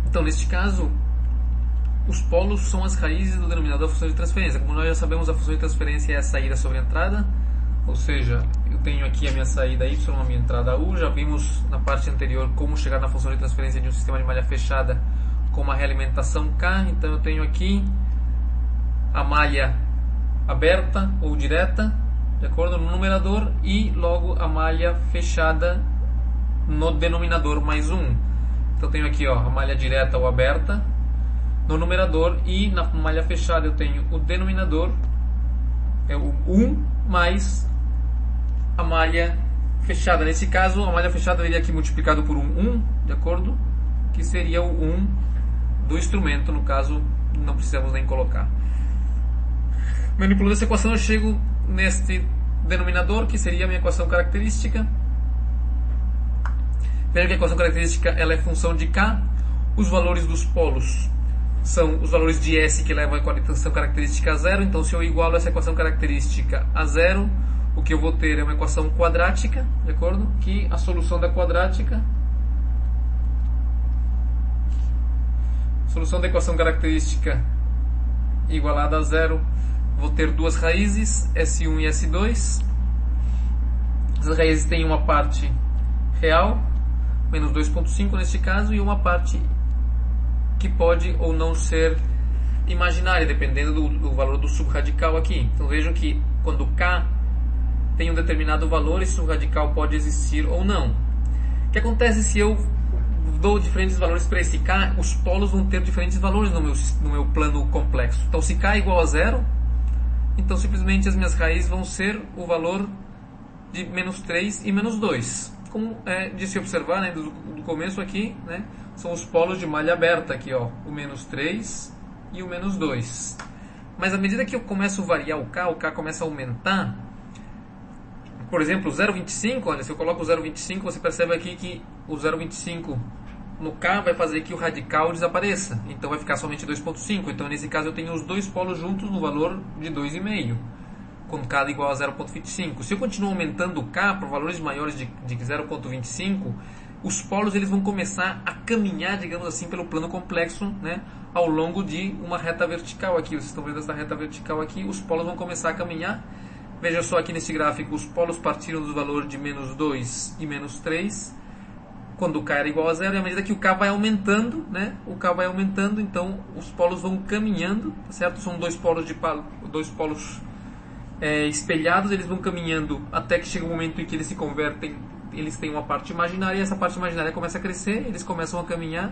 Então, neste caso, os polos são as raízes do denominador da função de transferência. Como nós já sabemos, a função de transferência é a saída sobre a entrada, ou seja, eu tenho aqui a minha saída y, a minha entrada u. Já vimos na parte anterior como chegar na função de transferência de um sistema de malha fechada com uma realimentação k. Então eu tenho aqui a malha aberta ou direta, de acordo, no numerador, e logo a malha fechada no denominador mais 1. Então eu tenho aqui a malha direta ou aberta no numerador, e na malha fechada eu tenho o denominador, é o 1, mais a malha fechada. Nesse caso, a malha fechada viria aqui multiplicado por 1, de acordo? Que seria o 1 do instrumento, no caso, não precisamos nem colocar. Manipulando essa equação, eu chego neste denominador, que seria a minha equação característica. Veja que a equação característica ela é função de k. Os valores dos polos são os valores de S que levam a equação característica a zero. Então, se eu igualo essa equação característica a zero, o que eu vou ter é uma equação quadrática, de acordo? Que a solução da quadrática, solução da equação característica igualada a zero, vou ter duas raízes, S1 e S2. As raízes têm uma parte real, menos 2,5 neste caso, e uma parte que pode ou não ser imaginária, dependendo do valor do subradical aqui. Então vejam que quando k tem um determinado valor, esse subradical pode existir ou não. O que acontece se eu dou diferentes valores para esse k? Os polos vão ter diferentes valores no meu plano complexo. Então se k é igual a zero, então simplesmente as minhas raízes vão ser o valor de menos 3 e menos 2. Como é de se observar, né, do começo aqui, né, são os polos de malha aberta aqui, ó, o menos 3 e o menos 2. Mas à medida que eu começo a variar o k começa a aumentar. Por exemplo, o 0,25, olha, se eu coloco o 0,25, você percebe aqui que o 0,25 no k vai fazer que o radical desapareça. Então vai ficar somente 2,5. Então nesse caso eu tenho os dois polos juntos no valor de 2,5. Quando k é igual a 0,25. Se eu continuo aumentando o k para valores maiores de 0,25, os polos eles vão começar a caminhar, digamos assim, pelo plano complexo, né, ao longo de uma reta vertical aqui. Vocês estão vendo essa reta vertical aqui? Os polos vão começar a caminhar. Veja só aqui nesse gráfico, os polos partiram do valor de menos 2 e menos 3, quando o k era igual a zero, e à medida que o k vai aumentando, né, o k vai aumentando, então os polos vão caminhando, certo? São dois polos espelhados, eles vão caminhando até que chega um momento em que eles se convertem, eles têm uma parte imaginária, e essa parte imaginária começa a crescer, eles começam a caminhar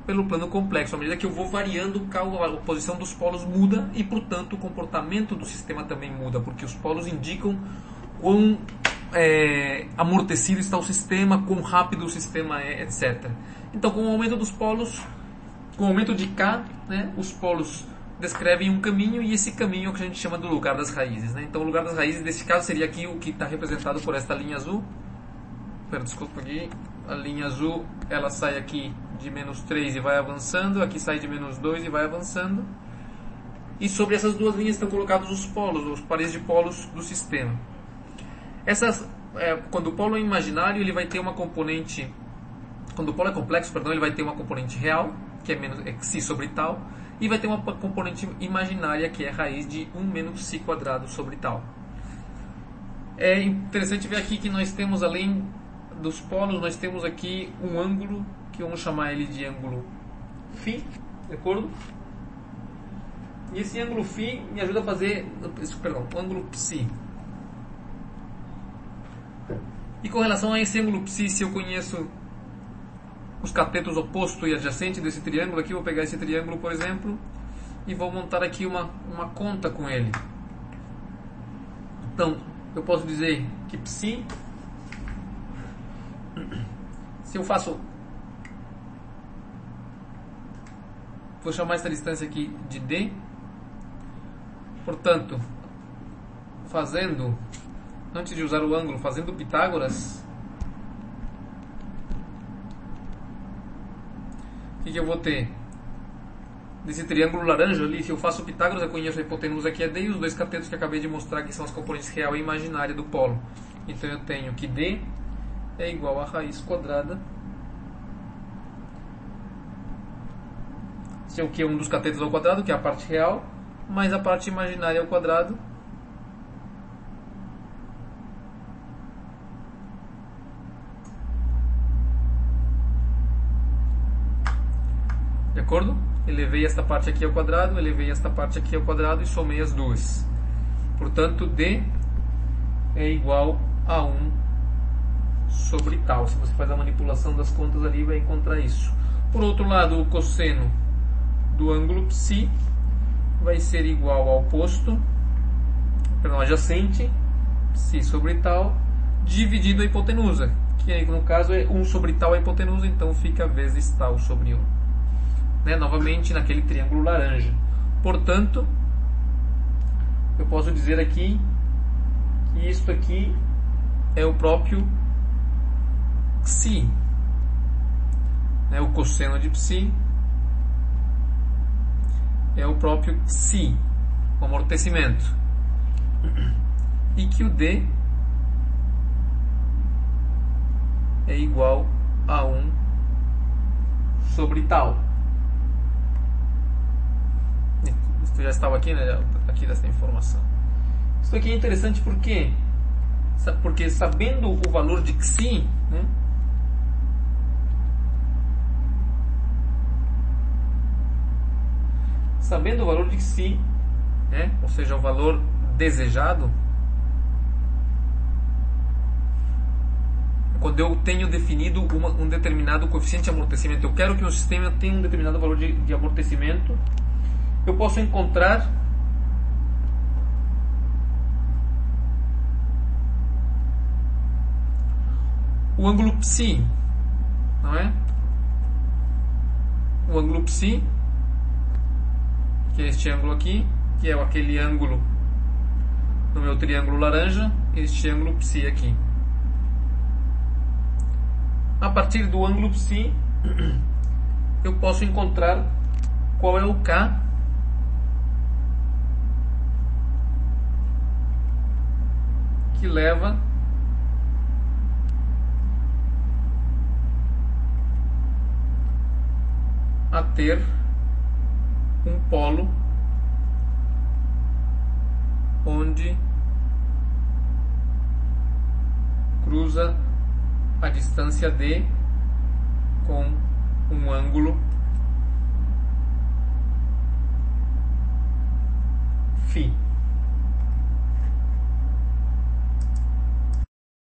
pelo plano complexo. À medida que eu vou variando, a posição dos polos muda e, portanto, o comportamento do sistema também muda, porque os polos indicam quão amortecido está o sistema, quão rápido o sistema é, etc. Então, com o aumento dos polos, com o aumento de k, né, os polos descrevem um caminho, e esse caminho é o que a gente chama do lugar das raízes, né? Então o lugar das raízes, nesse caso, seria aqui o que está representado por esta linha azul. Desculpa aqui. A linha azul, ela sai aqui de menos 3 e vai avançando, aqui sai de menos 2 e vai avançando. E sobre essas duas linhas estão colocados os polos, os pares de polos do sistema. Quando o polo é imaginário, ele vai ter uma componente... Quando o polo é complexo, perdão, ele vai ter uma componente real, que é xi sobre tal, e vai ter uma componente imaginária, que é a raiz de 1 menos si quadrado sobre tal. É interessante ver aqui que nós temos, além dos polos, nós temos aqui um ângulo, que vamos chamar ele de ângulo φ, de acordo? E esse ângulo φ me ajuda a fazer, o ângulo psi. E com relação a esse ângulo psi, se eu conheço os catetos oposto e adjacente desse triângulo aqui, vou pegar esse triângulo, por exemplo, e vou montar aqui uma conta com ele. Então, eu posso dizer que psi, se eu faço, vou chamar essa distância aqui de d, portanto, antes de usar o ângulo, fazendo Pitágoras, o que eu vou ter? Desse triângulo laranja ali, se eu faço Pitágoras, eu conheço a hipotenusa que é d, e os dois catetos que acabei de mostrar que são as componentes real e imaginária do polo. Então eu tenho que d é igual a raiz quadrada que é o que? Um dos catetos ao quadrado, que é a parte real, mais a parte imaginária ao quadrado. De acordo? Elevei esta parte aqui ao quadrado, elevei esta parte aqui ao quadrado e somei as duas. Portanto, D é igual a 1 sobre tal. Se você faz a manipulação das contas ali, vai encontrar isso. Por outro lado, o cosseno do ângulo psi vai ser igual ao oposto, perdão, adjacente, psi sobre tal, dividido a hipotenusa, que aí, no caso é 1 sobre tal a hipotenusa, então fica vezes tal sobre 1. Né? Novamente naquele triângulo laranja. Portanto, eu posso dizer aqui que isto aqui é o próprio psi, né? O cosseno de psi é o próprio psi, o amortecimento, e que o D é igual a 1 sobre tal. Isso já estava aqui, né? Aqui dessa informação. Isso aqui é interessante porque sabendo o valor de xi, né? Sabendo o valor de xi, né? Ou seja, o valor desejado, quando eu tenho definido um determinado coeficiente de amortecimento, eu quero que um sistema tenha um determinado valor de amortecimento, eu posso encontrar o ângulo psi, não é? O ângulo psi, que é este ângulo aqui, que é aquele ângulo no meu triângulo laranja, este ângulo psi aqui. A partir do ângulo psi, eu posso encontrar qual é o K que leva a ter um polo onde cruza a distância D com um ângulo φ.